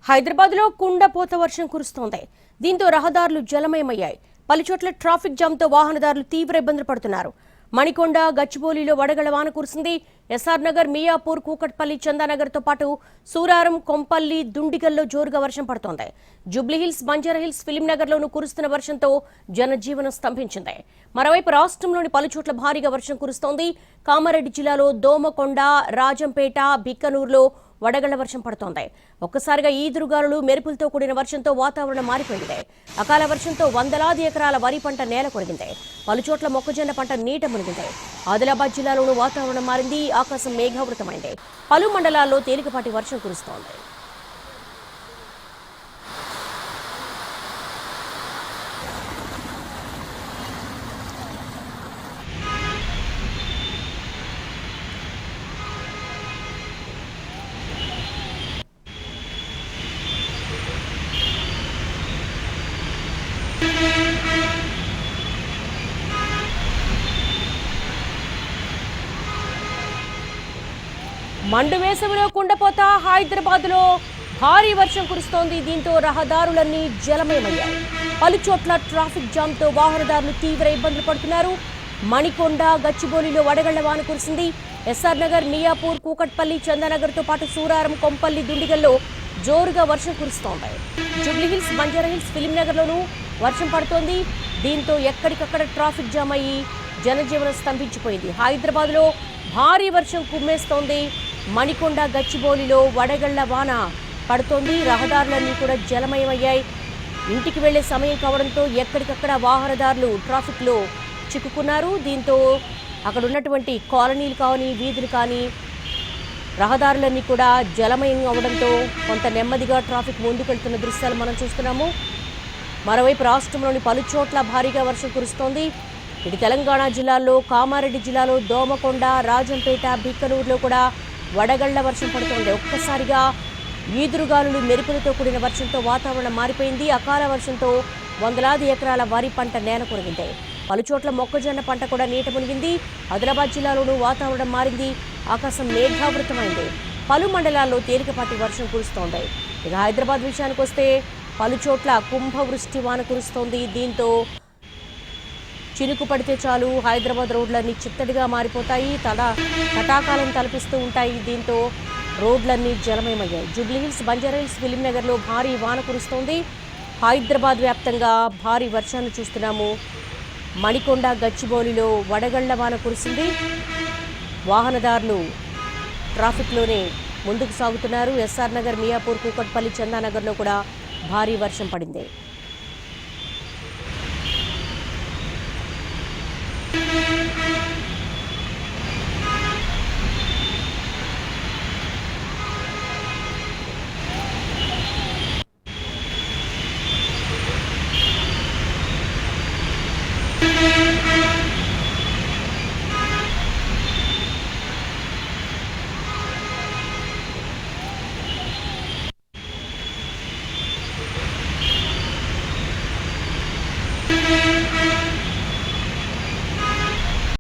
హైదరాబాద్లో కుండపోత వర్షం కురుస్తోంది. దీంతో రహదారులు జలమయమయ్యాయి. పలుచోట్ల ట్రాఫిక్ జామ్తో వాహనదారులు తీవ్ర ఇబ్బందులు పడుతున్నారు. మణికొండ, గచ్చిబౌలిలో వడగళ్ల వాన కురిసింది. ఎస్ఆర్ నగర్, మియాపూర్, కూకట్పల్లి, చందానగర్తో పాటు సూరారం, కొంపల్లి, దుండిగల్లో జోరుగా వర్షం పడుతోంది. జూబ్లీహిల్స్, బంజారాహిల్స్, ఫిలింనగర్లోనూ కురుస్తున్న వర్షంతో జనజీవనం స్తంభించింది. మరోవైపు రాష్ట్రంలోని పలుచోట్ల భారీగా వర్షం కురుస్తోంది. కామారెడ్డి జిల్లాలో దోమకొండ, రాజంపేట, బిక్కనూరులో వడగళ్ల వర్షం పడుతోంది. ఒక్కసారిగా ఈదురుగాలులు, మెరుపులతో కూడిన వర్షంతో వాతావరణం మారిపోయింది. అకాల వర్షంతో వందలాది ఎకరాల వరి పంట నేల కొరిగింది. పలుచోట్ల మొక్కజొన్న పంట నీట మునిగింది. ఆదిలాబాద్ జిల్లాలోనూ వాతావరణం మారింది. ఆకాశం మేఘావృతమైంది. పలు మండలాల్లో తేలికపాటి వర్షం కురుస్తోంది. మండు వేసవిలో కుండపోత. హైదరాబాద్లో భారీ వర్షం కురుస్తోంది. దీంతో రహదారులన్నీ జలమయమయ్యాయి. పలుచోట్ల ట్రాఫిక్ జామ్తో వాహనదారులు తీవ్ర ఇబ్బందులు పడుతున్నారు. మణికొండ, గచ్చిబౌలిలో వడగళ్ల వాన కురిసింది. ఎస్ఆర్ నగర్, మియాపూర్, కూకట్పల్లి, చందానగర్తో పాటు సూరారం, కొంపల్లి, దుండిగల్లో జోరుగా వర్షం కురుస్తోంది. జూబ్లీహిల్స్, బంజారాహిల్స్, ఫిలింనగర్లోనూ వర్షం పడుతోంది. దీంతో ఎక్కడికక్కడ ట్రాఫిక్ జామ్ అయ్యి జనజీవనం స్తంభించిపోయింది. హైదరాబాద్లో భారీ వర్షం కుమ్మేస్తోంది. మణికొండ, గచ్చిబౌలిలో వడగళ్ల వాన పడుతోంది. రహదారులన్నీ కూడా జలమయమయ్యాయి. ఇంటికి వెళ్లే సమయం కావడంతో ఎక్కడికక్కడ వాహనదారులు ట్రాఫిక్లో చిక్కుకున్నారు. దీంతో అక్కడ ఉన్నటువంటి కాలనీలు కానీ, వీధులు కానీ, రహదారులన్నీ కూడా జలమయం అవడంతో కొంత నెమ్మదిగా ట్రాఫిక్ ముందుకెళ్తున్న దృశ్యాలు మనం చూస్తున్నాము. మరోవైపు రాష్ట్రంలోని పలుచోట్ల భారీగా వర్షం కురుస్తోంది. ఇటు తెలంగాణ జిల్లాల్లో, కామారెడ్డి జిల్లాలో దోమకొండ, రాజంపేట, బిక్కనూరులో కూడా వడగళ్ల వర్షం పడుతోంది. ఒక్కసారిగా ఈదురుగాలులు, మెరుపులతో కూడిన వర్షంతో వాతావరణం మారిపోయింది. అకాల వర్షంతో వందలాది ఎకరాల వరి పంట నేల కొరిగింది. పలుచోట్ల మొక్కజొన్న పంట కూడా నీట మునిగింది. ఆదిలాబాద్ జిల్లాలోనూ వాతావరణం మారింది. ఆకాశం మేఘావృతమైంది. పలు మండలాల్లో తేలికపాటి వర్షం కురుస్తోంది. ఇక హైదరాబాద్ విషయానికి వస్తే పలుచోట్ల కుంభవృష్టి వాన కురుస్తోంది. దీంతో చినుకు పడితే చాలు హైదరాబాద్ రోడ్లన్నీ చిత్తడిగా మారిపోతాయి. తటాకాలను తలపిస్తూ ఉంటాయి. దీంతో రోడ్లన్నీ జలమయమయ్యాయి. జూబ్లీహిల్స్, బంజారాహిల్స్, ఫిలింనగర్లో భారీ వాన కురుస్తోంది. హైదరాబాద్ వ్యాప్తంగా భారీ వర్షాన్ని చూస్తున్నాము. మణికొండ, గచ్చిబౌలిలో వడగళ్ల వాన కురిసింది. వాహనదారులు ట్రాఫిక్లోనే ముందుకు సాగుతున్నారు. ఎస్ఆర్ నగర్, మియాపూర్, కూకట్పల్లి, చందానగర్లో కూడా భారీ వర్షం పడింది.